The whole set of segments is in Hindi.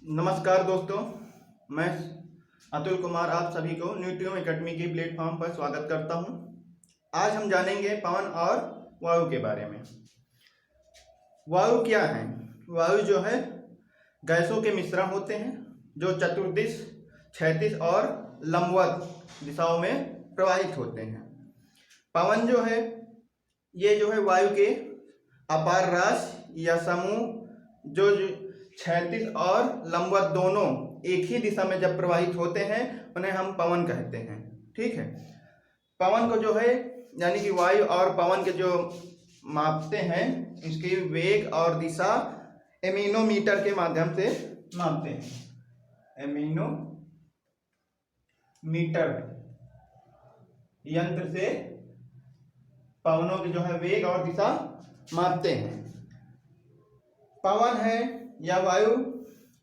नमस्कार दोस्तों, मैं अतुल कुमार आप सभी को न्यूट्रियो एकेडमी के प्लेटफॉर्म पर स्वागत करता हूं। आज हम जानेंगे पवन और वायु के बारे में। वायु क्या है? वायु जो है गैसों के मिश्रण होते हैं जो चतुर्दिश, क्षैतिज और लंबवत दिशाओं में प्रवाहित होते हैं। पवन जो है ये जो है वायु के अपार राशि या समूह जो क्षैतिज और लंबवत दोनों एक ही दिशा में जब प्रवाहित होते हैं उन्हें हम पवन कहते हैं। ठीक है, पवन को जो है यानी कि वायु और पवन के जो मापते हैं इसकी वेग और दिशा एमिनोमीटर के माध्यम से मापते हैं। एमिनोमीटर यंत्र से पवनों की जो है वेग और दिशा मापते हैं। पवन है या वायु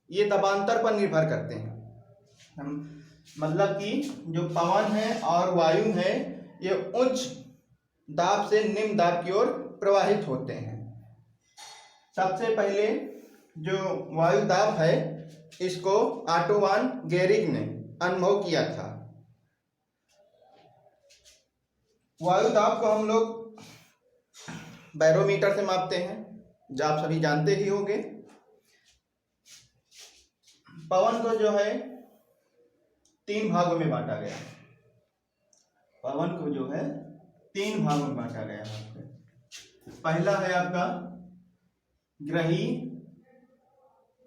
ये दबांतर पर निर्भर करते हैं। मतलब कि जो पवन है और वायु है ये उच्च दाब से निम्न दाब की ओर प्रवाहित होते हैं। सबसे पहले जो वायु दाब है इसको ऑटो वान गेरिग ने अनुभव किया था। वायु दाब को हम लोग बैरोमीटर से मापते हैं, जो आप सभी जानते ही होंगे। पवन को जो है 3 भागों में बांटा गया। पवन को जो है 3 भागों में बांटा गया है। पहला है आपका ग्रही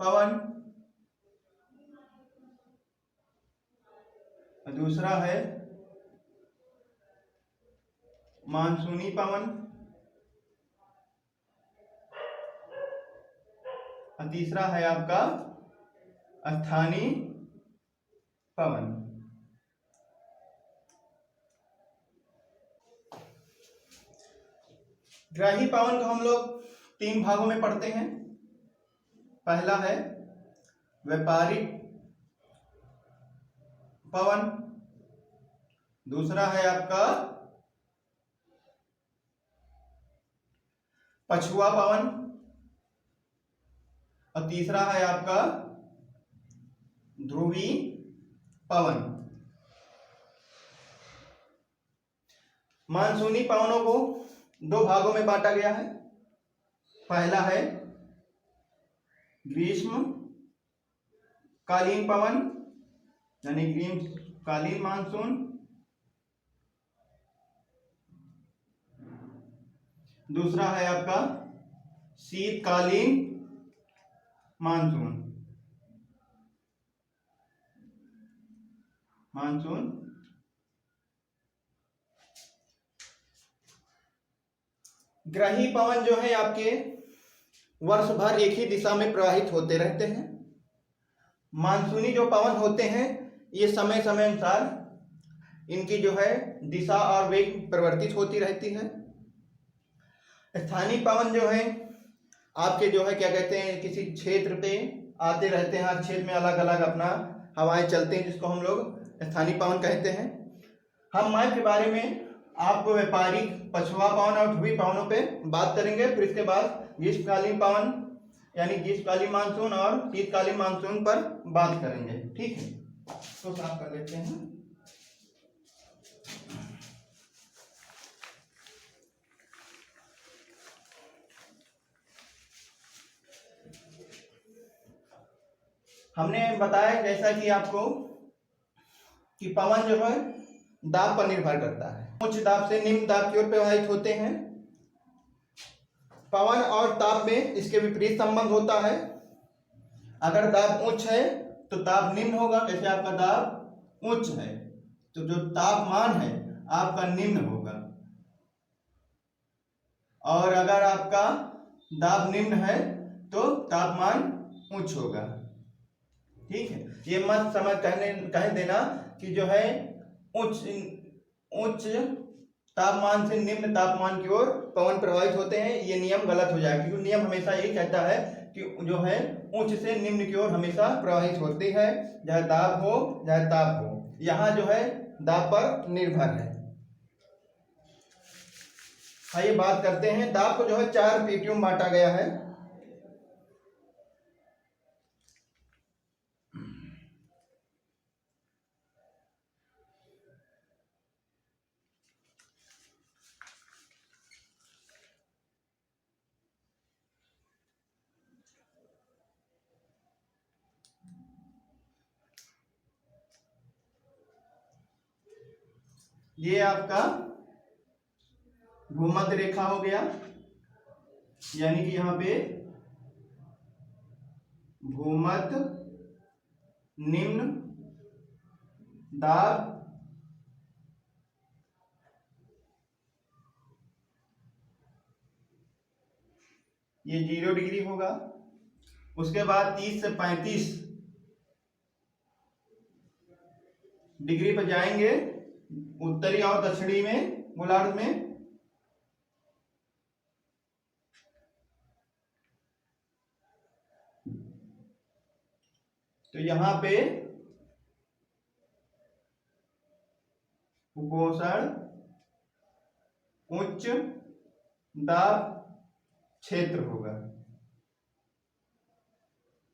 पवन, दूसरा है मानसूनी पवन, और तीसरा है आपका स्थानीय पवन। ग्राही पवन को हम लोग 3 भागों में पढ़ते हैं। पहला है व्यापारिक पवन, दूसरा है आपका पछुआ पवन, और तीसरा है आपका ध्रुवी पवन। मानसूनी पवनों को 2 भागों में बांटा गया है। पहला है ग्रीष्म कालीन पवन यानी ग्रीष्मकालीन मानसून, दूसरा है आपका शीतकालीन मानसून। ग्रही पवन जो है आपके वर्ष भर एक ही दिशा में प्रवाहित होते रहते हैं। मानसूनी जो पवन होते हैं ये समय समय अनुसार इनकी जो है दिशा और वेग परिवर्तित होती रहती है। स्थानीय पवन जो है आपके जो है क्या कहते हैं किसी क्षेत्र पे आते रहते हैं। हर क्षेत्र में अलग अलग अपना हवाएं चलते हैं जिसको हम लोग स्थानीय पवन कहते हैं। हम मैप के बारे में आपको व्यापारिक पछुआ पवन और ध्रुवी पवनों पे बात करेंगे। फिर इसके बाद ग्रीष्मकालीन पवन यानी ग्रीष्मकालीन मानसून और शीतकालीन मानसून पर बात करेंगे। ठीक है, तो साफ कर लेते हैं। हमने बताया जैसा कि आपको कि पवन जो है दाब पर निर्भर करता है। उच्च दाब से निम्न दाब की ओर प्रवाहित होते हैं। पवन और ताप में इसके विपरीत संबंध होता है। अगर दाब उच्च है तो ताप निम्न होगा। जैसे आपका दाब उच्च है तो जो तापमान है आपका निम्न होगा, और अगर आपका दाब निम्न है तो तापमान उच्च होगा। ठीक है, ये मत समझ कह देना कि जो है उच्च तापमान से निम्न तापमान की ओर पवन प्रवाहित होते हैं। ये नियम गलत हो जाएगा, क्योंकि नियम हमेशा यही कहता है कि जो है उच्च से निम्न की ओर हमेशा प्रवाहित होती है, चाहे दाब हो चाहे ताप हो। यहाँ जो है दाब पर निर्भर है। आइए बात करते हैं। दाब को जो है 4 पेटियों में बांटा गया है। ये आपका भूमध्य रेखा हो गया, यानी कि यहाँ पे भूमध्य निम्न दाब ये 0 डिग्री होगा। उसके बाद 30 से 35 डिग्री पर जाएंगे उत्तरी और दक्षिणी में गोलार्ध में। तो यहां पे कुपोषण उच्च दाब क्षेत्र होगा।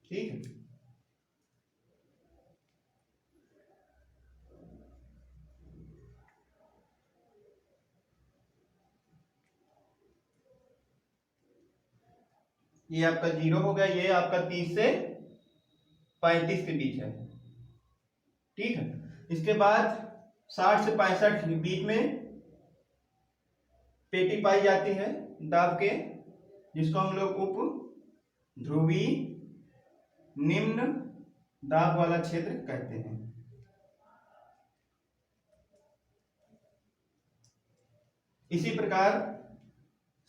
ठीक है। ये आपका 0 हो गया, ये आपका 30 से 35 के बीच है। ठीक है। इसके बाद 60 से 65 के बीच में पेटी पाई जाती है दाब के, जिसको हम लोग उप ध्रुवी निम्न दाब वाला क्षेत्र कहते हैं। इसी प्रकार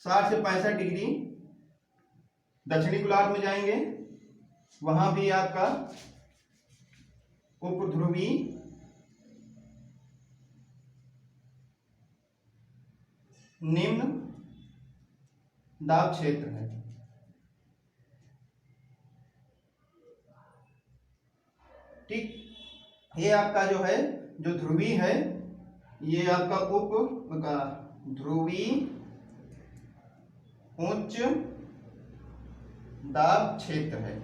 60 से 65 डिग्री दक्षिणी गोलार्ध में जाएंगे, वहां भी आपका उप ध्रुवी निम्न दाब क्षेत्र है। ठीक। ये आपका जो है जो ध्रुवी है, ये आपका उप का ध्रुवी उच्च दाब क्षेत्र है,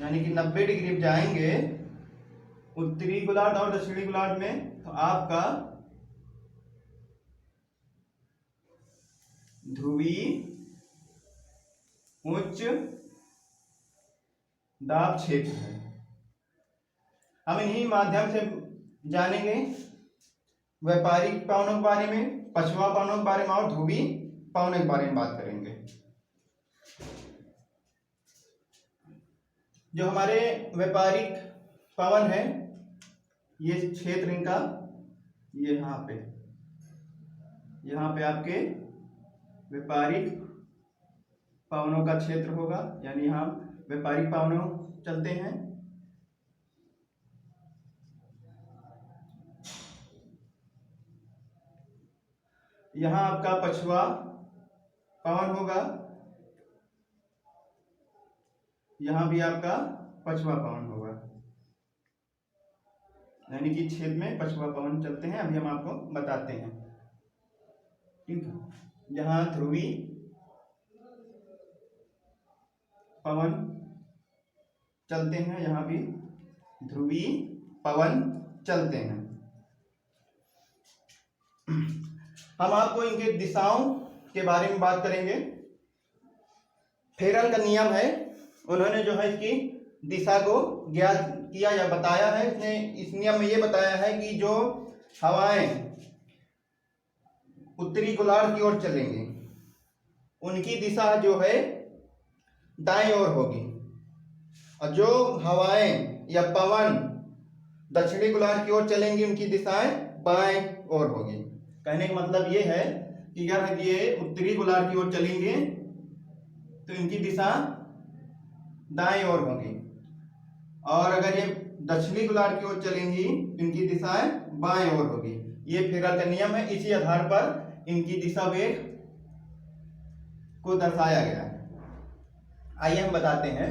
यानी कि 90 डिग्री जाएंगे उत्तरी गोलार्ध और दक्षिणी गोलार्ध में, तो आपका ध्रुवी उच्च दाब क्षेत्र है। हम इन्हीं माध्यम से जानेंगे व्यापारिक पवनों के बारे में, पछुआ पवनों के बारे में और ध्रुवी पवनों के बारे में बात करेंगे। जो हमारे व्यापारिक पवन है, ये क्षेत्र इनका ये यहाँ पे आपके व्यापारिक पवनों का क्षेत्र होगा, यानी यहाँ व्यापारिक पवनों चलते हैं। यहाँ आपका पछुआ पवन होगा, यहाँ भी आपका पछुआ पवन होगा, यानी कि क्षेत्र में पछुआ पवन चलते हैं। अभी हम आपको बताते हैं। ठीक है। यहाँ ध्रुवी पवन चलते हैं, यहाँ भी ध्रुवी पवन चलते हैं। हम आपको इनके दिशाओं के बारे में बात करेंगे। फेरल का नियम है, उन्होंने जो है इसकी दिशा को ज्ञात किया या बताया है। इसने इस नियम में ये बताया है कि जो हवाएं उत्तरी गोलार्ध की ओर चलेंगी, उनकी दिशा जो है दाएं ओर होगी, और जो हवाएं या पवन दक्षिणी गोलार्ध की ओर चलेंगी, उनकी दिशाएं बाएं ओर होगी। कहने का मतलब ये है कि अगर ये उत्तरी गोलार्ध की ओर चलेंगे तो इनकी दिशा दाएं ओर होगी, और अगर ये दक्षिणी गोलार्ध की ओर चलेंगी तो इनकी दिशाएं बाएं ओर होगी। ये फेरल का नियम है। इसी आधार पर इनकी दिशा वेग को दर्शाया गया है। आइए हम बताते हैं।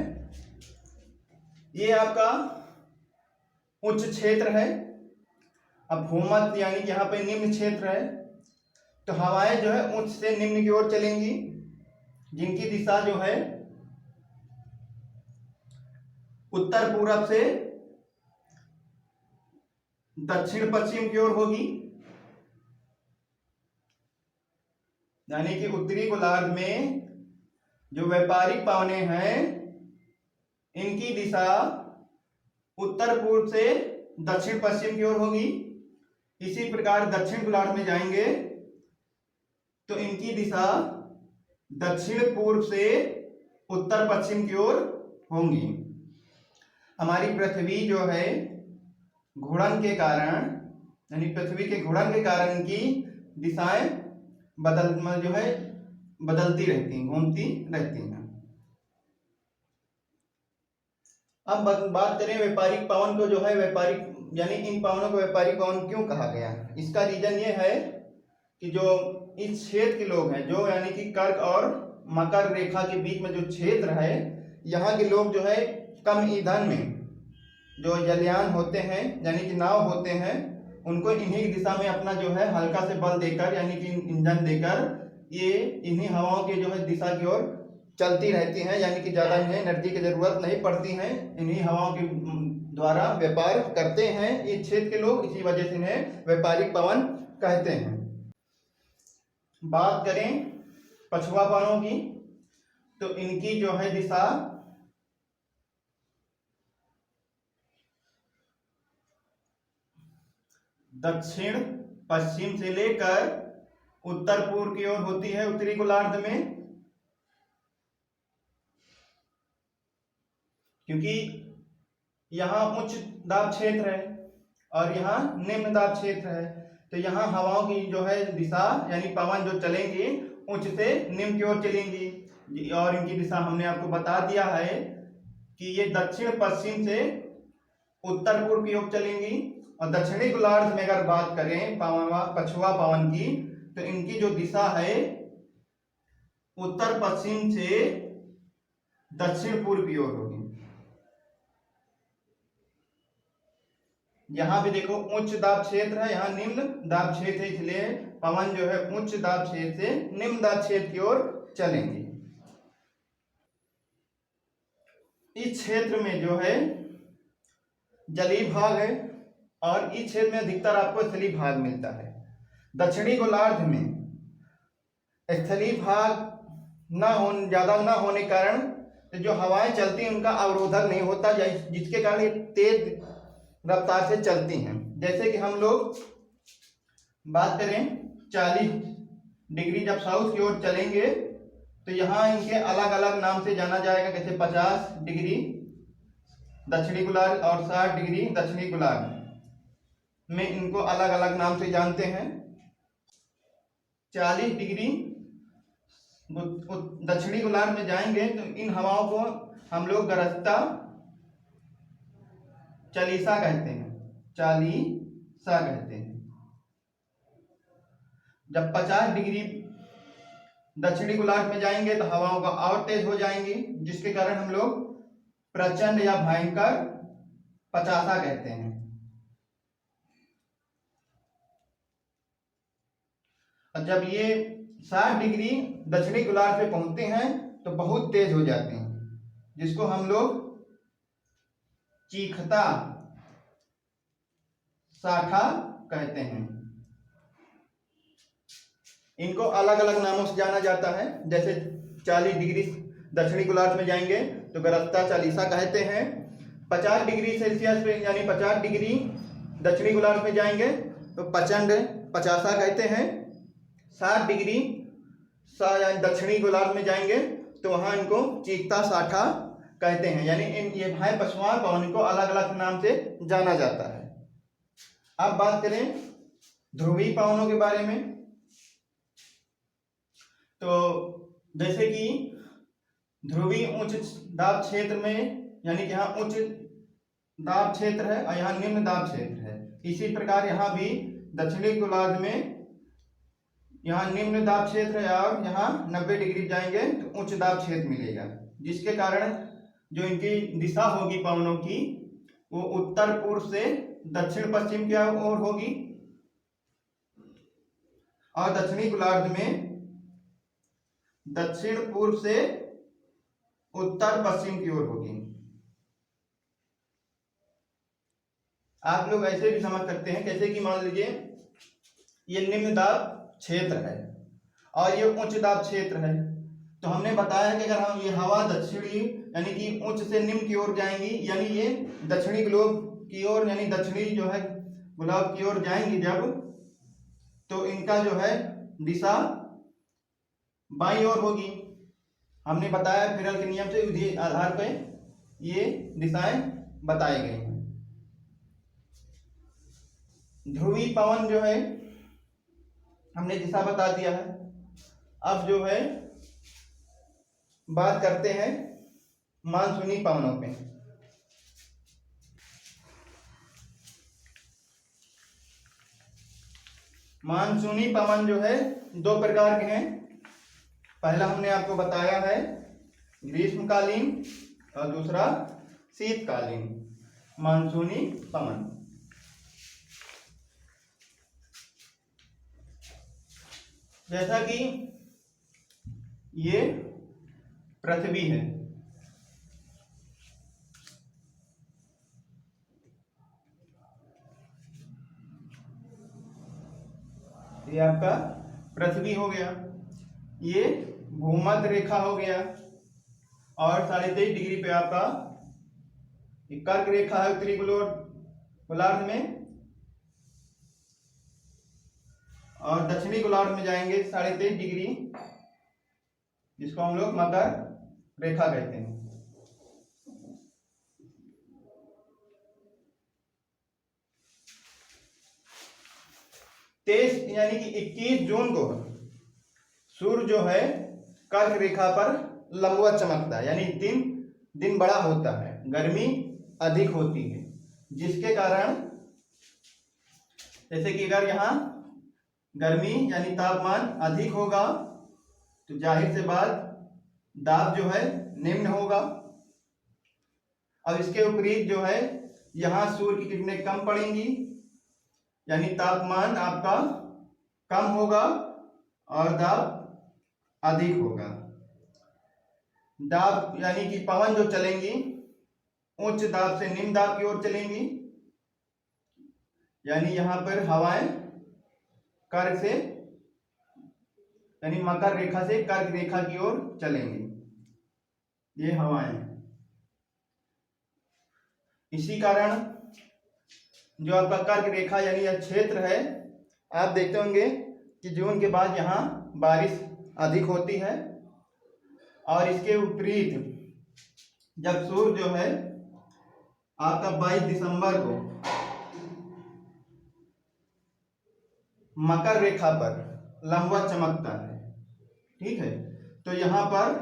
ये आपका उच्च क्षेत्र है। अब भूमध्य यानी कि यहाँ पे निम्न क्षेत्र है, तो हवाएं जो है उच्च से निम्न की ओर चलेंगी, जिनकी दिशा जो है उत्तर पूरब से दक्षिण पश्चिम की ओर होगी। यानी कि उत्तरी गोलार्ध में जो व्यापारिक पवनें हैं, इनकी दिशा उत्तर पूर्व से दक्षिण पश्चिम की ओर होगी। इसी प्रकार दक्षिण गोलार्ध में जाएंगे तो इनकी दिशा दक्षिण पूर्व से उत्तर पश्चिम की ओर होंगी। हमारी पृथ्वी जो है घूर्णन के कारण, यानी पृथ्वी के घूर्णन के कारण इनकी दिशाएं बदलती रहती हैं, घूमती रहती हैं। अब बात करें व्यापारिक पवन को, जो है व्यापारिक, यानी इन पवनों को व्यापारिक पवन क्यों कहा गया। इसका रीजन ये है कि जो इस क्षेत्र के लोग हैं, जो यानी कि कर्क और मकर रेखा के बीच में जो क्षेत्र है, यहाँ के लोग जो है कम ईंधन में जो जलयान होते हैं, यानी कि नाव होते हैं, उनको इन्हीं दिशा में अपना जो है हल्का से बल देकर, यानी कि ईंधन देकर ये इन्हीं हवाओं के जो है दिशा की ओर चलती रहती हैं, यानी कि ज़्यादा इन्हें एनर्जी की जरूरत नहीं पड़ती है, इन्हीं हवाओं के द्वारा व्यापार करते हैं इस क्षेत्र के लोग, इसी वजह से इन्हें व्यापारिक पवन कहते हैं। बात करें पछुआ पवनों की, तो इनकी जो है दिशा दक्षिण पश्चिम से लेकर उत्तर पूर्व की ओर होती है उत्तरी गोलार्ध में, क्योंकि यहाँ उच्च दाब क्षेत्र है और यहाँ निम्न दाब क्षेत्र है, तो यहाँ हवाओं की जो है दिशा, यानी पवन जो चलेंगे उच्च से निम्न की ओर चलेंगी। और इनकी दिशा हमने आपको बता दिया है कि ये दक्षिण पश्चिम से उत्तर पूर्व की ओर चलेंगी। और दक्षिणी गोलार्ध में अगर बात करें पछुआ पवन की, तो इनकी जो दिशा है उत्तर पश्चिम से दक्षिण पूर्व की ओर होगी। यहाँ भी देखो उच्च दाब क्षेत्र है, यहाँ निम्न दाब क्षेत्र है, इसलिए पवन जो है उच्च दाब क्षेत्र से निम्न दाब क्षेत्र की ओर चलेंगे। इस क्षेत्र में जो है जलीय भाग है और इस क्षेत्र में अधिकतर आपको स्थलीय भाग मिलता है। दक्षिणी गोलार्ध में स्थलीय भाग ज्यादा न होने के कारण जो हवाएं चलती हैं उनका अवरोधक नहीं होता, जिसके कारण ये तेज रफ्तार से चलती हैं। जैसे कि हम लोग बात करें 40 डिग्री जब साउथ की ओर चलेंगे तो यहाँ इनके अलग अलग नाम से जाना जाएगा, जैसे 50 डिग्री दक्षिणी गोलार्ध और 60 डिग्री दक्षिणी गोलार्ध में इनको अलग अलग नाम से जानते हैं। 40 डिग्री दक्षिणी गोलार्ध में जाएंगे तो इन हवाओं को हम लोग गरजता चालीसा कहते हैं, चालीसा कहते हैं। जब 50 डिग्री दक्षिणी गोलार्ध में जाएंगे तो हवाओं का और तेज हो जाएंगी, जिसके कारण हम लोग प्रचंड या भयंकर 50 कहते हैं। और जब ये 60 डिग्री दक्षिणी गोलार्ध पे पहुंचते हैं तो बहुत तेज हो जाते हैं, जिसको हम लोग चीखता साठा कहते हैं। इनको अलग अलग नामों से जाना जाता है, जैसे 40 डिग्री दक्षिणी गोलार्ध में जाएंगे तो गरजता चालीसा कहते हैं। 50 डिग्री सेल्सियस पे यानी 50 डिग्री दक्षिणी गोलार्ध में जाएंगे तो प्रचंड 50 कहते हैं। 60 डिग्री दक्षिणी गोलार्ध में जाएंगे तो वहां इनको चीखता साठा कहते हैं। यानी ये भाई पछुआ पवन को अलग अलग नाम से जाना जाता है। अब बात करें ध्रुवीय पवनों के बारे में, तो जैसे कि ध्रुवीय उच्च दाब क्षेत्र में, यानी कि यहाँ उच्च दाब क्षेत्र है और यहाँ निम्न दाब क्षेत्र है, इसी प्रकार यहाँ भी दक्षिणी गोलार्ध में यहाँ निम्न दाब क्षेत्र है और यहाँ 90 डिग्री जाएंगे तो उच्च दाब क्षेत्र मिलेगा, जिसके कारण जो इनकी दिशा होगी पवनों की वो उत्तर पूर्व से दक्षिण पश्चिम की ओर होगी और दक्षिणी गोलार्ध में दक्षिण पूर्व से उत्तर पश्चिम की ओर होगी। आप लोग ऐसे भी समझ सकते हैं, कैसे कि मान लीजिए ये निम्न दाब क्षेत्र है और ये उच्च दाब क्षेत्र है, तो हमने बताया कि अगर हम ये हवा दक्षिणी यानी कि उच्च से निम्न की ओर जाएंगी, यानी ये दक्षिणी ग्लोब की ओर यानी दक्षिणी जो है गुलाब की ओर जाएंगी जब, तो इनका जो है दिशा बाईं ओर होगी। हमने बताया फिरल के नियम से इसी आधार पर ये दिशाएं बताई गई हैं। ध्रुवीय पवन जो है हमने दिशा बता दिया है। अब जो है बात करते हैं मानसूनी पवनों पे। मानसूनी पवन जो है दो प्रकार के हैं। पहला हमने आपको बताया है ग्रीष्मकालीन और दूसरा शीतकालीन मानसूनी पवन। जैसा कि ये पृथ्वी है, ये आपका पृथ्वी हो गया, ये भूमध्य रेखा हो गया और 23.5 डिग्री पे आपका कर्क रेखा है उत्तरी गोलार्ध में, और दक्षिणी गोलार्ध में जाएंगे 23.5 डिग्री, जिसको हम लोग मकर रेखा कहते हैं। तेईस यानी कि 21 जून को सूर्य जो है कर्क रेखा पर लंबवत चमकता है, यानी दिन बड़ा होता है, गर्मी अधिक होती है, जिसके कारण जैसे कि अगर यहाँ गर्मी यानी तापमान अधिक होगा तो जाहिर से बात दाब जो है निम्न होगा। अब इसके विपरीत जो है यहाँ सूर्य की किरणें कम पड़ेंगी, यानी तापमान आपका कम होगा और दाब अधिक होगा। दाब यानी कि पवन जो चलेंगी उच्च दाब से निम्न दाब की ओर चलेंगी, यानी यहां पर हवाएं कर्क से यानी मकर रेखा से कर्क रेखा की ओर चलेंगी, ये हवाएं। इसी कारण जो आपका कर्क रेखा यानी यह क्षेत्र है, आप देखते होंगे कि जून के बाद यहाँ बारिश अधिक होती है। और इसके विपरीत जब सूर्य जो है आपका 22 दिसंबर को मकर रेखा पर लंबवत चमकता है, ठीक है, तो यहाँ पर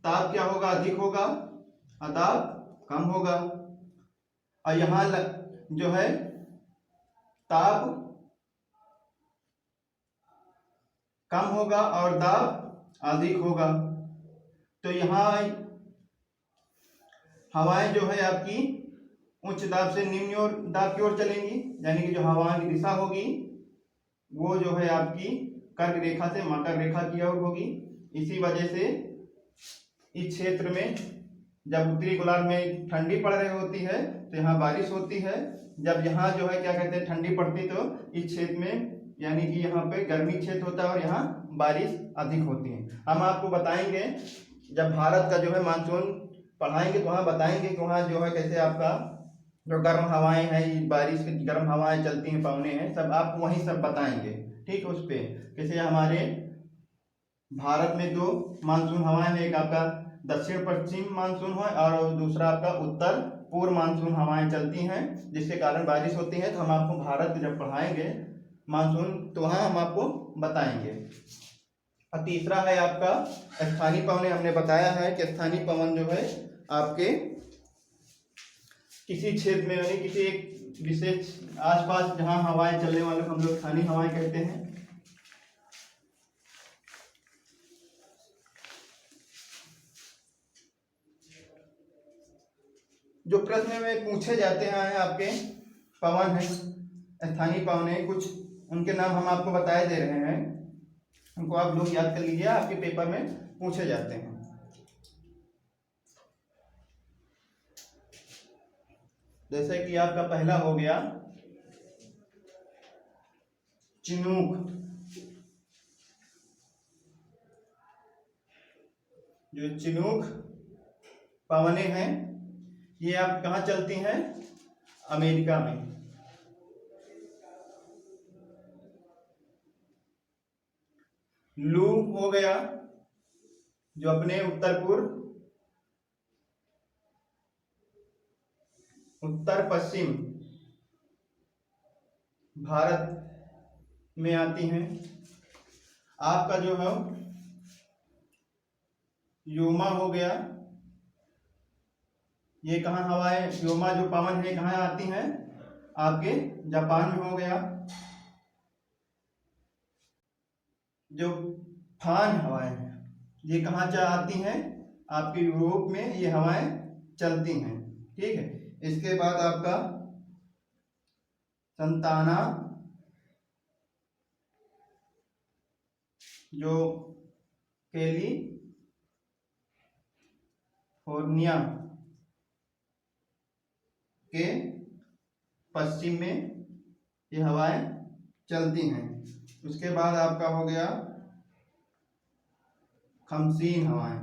ताप क्या होगा, अधिक होगा, और ताप कम होगा। और यहाँ जो है ताप कम होगा और दाब अधिक होगा। तो यहाँ हवाएं जो है आपकी उच्च दाब से निम्न दाब की ओर चलेंगी, यानी कि जो हवाओं की दिशा होगी वो जो है आपकी कर्क रेखा से मकर रेखा की ओर होगी। इसी वजह से इस क्षेत्र में जब उत्तरी गोलार्ध में ठंडी पड़ रही होती है तो यहाँ बारिश होती है। जब यहाँ जो है क्या कहते हैं ठंडी पड़ती तो इस क्षेत्र में यानी कि यहाँ पे गर्मी क्षेत्र होता है और यहाँ बारिश अधिक होती है। हम आपको बताएंगे जब भारत का जो है मानसून पढ़ाएंगे तो वहाँ बताएंगे कि वहाँ जो है कैसे आपका जो गर्म हवाएं हैं, बारिश की गर्म हवाएं चलती हैं, पवने हैं, सब आपको वहीं सब बताएंगे, ठीक है। उस पर कैसे हमारे भारत में दो मानसून हवाएं हैं, एक आपका दक्षिण पश्चिम मानसून है और दूसरा आपका उत्तर पूर्व मानसून हवाएं चलती हैं, जिसके कारण बारिश होती है। तो हम आपको भारत जब पढ़ाएंगे मानसून तो वहाँ हम आपको बताएंगे। और तीसरा है आपका स्थानीय पवन। हमने बताया है कि स्थानीय पवन जो है आपके किसी क्षेत्र में यानी किसी एक विशेष आसपास जहाँ हवाएं चलने वाले हम लोग स्थानीय हवाएं कहते हैं। जो प्रश्न में पूछे जाते हैं आपके पवन है, स्थानीय पवन है, कुछ उनके नाम हम आपको बताए दे रहे हैं, उनको आप लोग याद कर लीजिए, आपके पेपर में पूछे जाते हैं। जैसे कि आपका पहला हो गया चिनूक। जो चिनूक पवने हैं ये आप कहाँ चलती हैं, अमेरिका में। लू हो गया जो अपने उत्तर पश्चिम भारत में आती हैं। आपका जो है योमा हो गया, ये कहाँ हवाएं, योमा जो पवन है कहाँ आती हैं, आपके जापान में हो गया। जो फान हवाएं हैं ये कहाँ आती हैं, आपके यूरोप में ये हवाएं चलती हैं। ठीक है, इसके बाद आपका संताना जो कैलिफोर्निया के पश्चिम में ये हवाएं चलती हैं। उसके बाद आपका हो गया खमसीन हवाएं,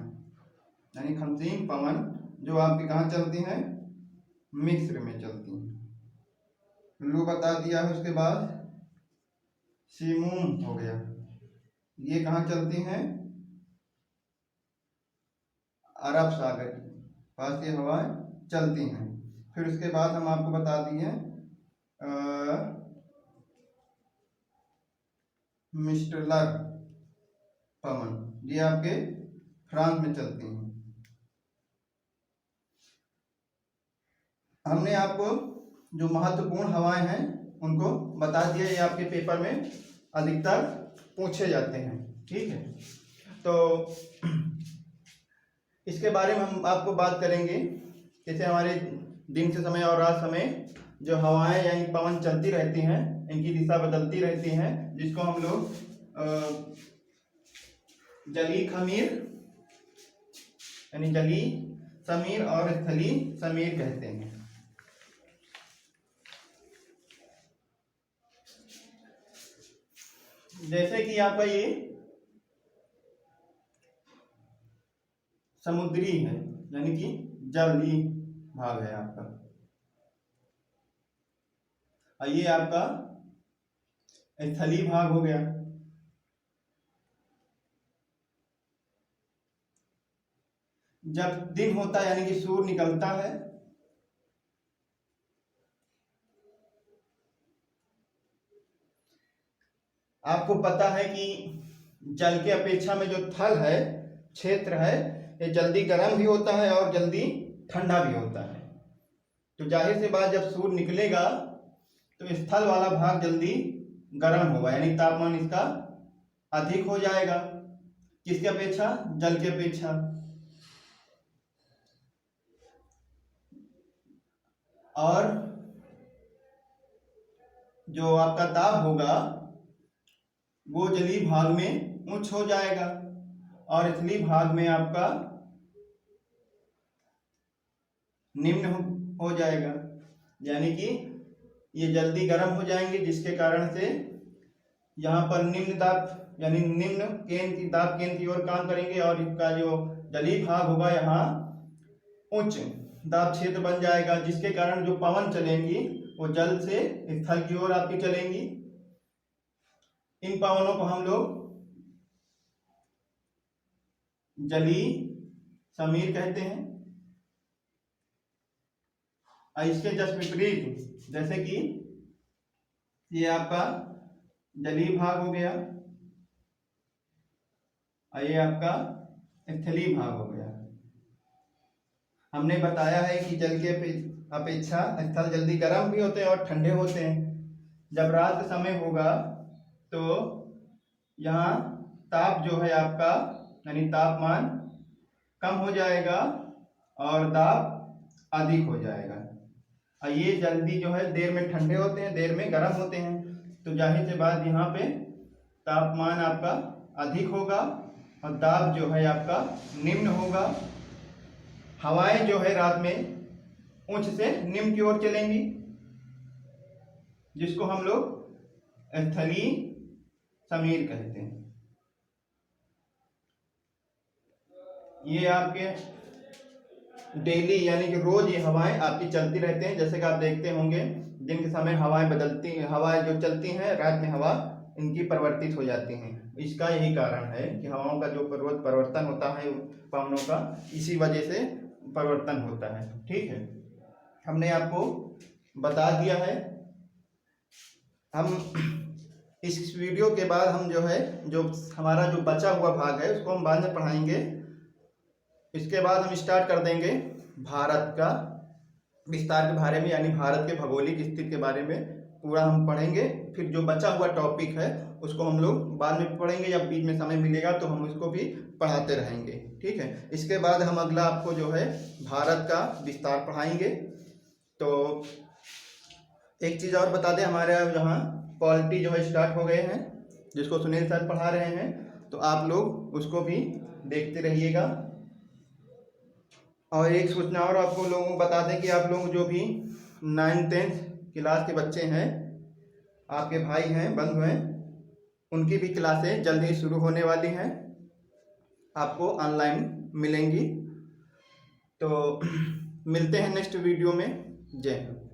यानी खमसीन पवन जो आपके कहाँ चलती हैं, मिस्र में चलती हैं। लू बता दिया है। उसके बाद शिमूम हो गया, ये कहाँ चलती हैं, अरब सागर के पास ये हवाएं चलती हैं। फिर उसके बाद हम आपको बता दिए मिस्टलर पवन, ये आपके फ्रांस में चलती हैं। हमने आपको जो महत्वपूर्ण हवाएं हैं उनको बता दिया, ये आपके पेपर में अधिकतर पूछे जाते हैं। ठीक है, तो इसके बारे में हम आपको बात करेंगे जैसे हमारे दिन के समय और रात समय जो हवाएं यानी पवन चलती रहती हैं, इनकी दिशा बदलती रहती हैं, जिसको हम लोग जली खमीर यानी जली समीर और स्थली समीर कहते हैं। जैसे कि आपका ये समुद्री है यानी कि जलीय भाग है आपका, और ये आपका स्थलीय भाग हो गया। जब दिन होता है यानी कि सूर्य निकलता है, आपको पता है कि जल के अपेक्षा में जो थल है, क्षेत्र है, ये जल्दी गर्म भी होता है और जल्दी ठंडा भी होता है। तो जाहिर सी बात, जब सूर्य निकलेगा तो स्थल वाला भाग जल्दी गर्म होगा, यानी तापमान इसका अधिक हो जाएगा। किसके अपेक्षा? जल के अपेक्षा। और जो आपका दाब होगा वो जलीय भाग में उच्च हो जाएगा और स्थलीय भाग में आपका निम्न हो जाएगा, यानी कि ये जल्दी गर्म हो जाएंगे, जिसके कारण से यहाँ पर निम्न दाब यानी निम्न केंद्र की दाब केंद्र की ओर काम करेंगे और इसका जो जलीय भाग होगा यहाँ उच्च दाब क्षेत्र बन जाएगा, जिसके कारण जो पवन चलेंगी वो जल से स्थल की ओर आपकी चलेंगी। इन पवनों को हम लोग जलीय समीर कहते हैं। इसके जस्ट विपरीत, जैसे कि ये आपका जलीय भाग हो गया और ये आपका स्थलीय भाग हो गया। हमने बताया है कि जल के अपेक्षा स्थल जल्दी गर्म भी होते हैं और ठंडे होते हैं। जब रात का समय होगा तो यहाँ ताप जो है आपका यानी तापमान कम हो जाएगा और दाब अधिक हो जाएगा, और ये जल्दी जो है देर में ठंडे होते हैं, देर में गर्म होते हैं। तो जाहिर सी बात, यहाँ पे तापमान आपका अधिक होगा और दाब जो है आपका निम्न होगा। हवाएं जो है रात में उच्च से निम्न की ओर चलेंगी, जिसको हम लोग स्थलीय समीर कहते हैं। ये आपके डेली यानी कि रोज ये हवाएं आपकी चलती रहते हैं। जैसे कि आप देखते होंगे दिन के समय हवाएं बदलती, हवाएं जो चलती हैं, रात में हवा इनकी परिवर्तित हो जाती हैं। इसका यही कारण है कि हवाओं का जो परिवर्तन होता है पवनों का, इसी वजह से परिवर्तन होता है। ठीक है, हमने आपको बता दिया है। हम इस वीडियो के बाद हम जो है जो हमारा जो बचा हुआ भाग है उसको हम बाद में पढ़ाएंगे। इसके बाद हम स्टार्ट कर देंगे भारत का विस्तार के बारे में, यानी भारत के भौगोलिक स्थिति के बारे में पूरा हम पढ़ेंगे। फिर जो बचा हुआ टॉपिक है उसको हम लोग बाद में पढ़ेंगे, या बीच में समय मिलेगा तो हम उसको भी पढ़ाते रहेंगे। ठीक है, इसके बाद हम अगला आपको जो है भारत का विस्तार पढ़ाएंगे। तो एक चीज़ और बता दें, हमारे यहाँ पॉलिटी जो है स्टार्ट हो गए हैं, जिसको सुनील सर पढ़ा रहे हैं, तो आप लोग उसको भी देखते रहिएगा। और एक सूचना और आपको लोगों को बता दें कि आप लोग जो भी 9th-10th क्लास के बच्चे हैं, आपके भाई हैं, बंधु हैं, उनकी भी क्लासें जल्द ही शुरू होने वाली हैं, आपको ऑनलाइन मिलेंगी। तो मिलते हैं नेक्स्ट वीडियो में। जय हिंद।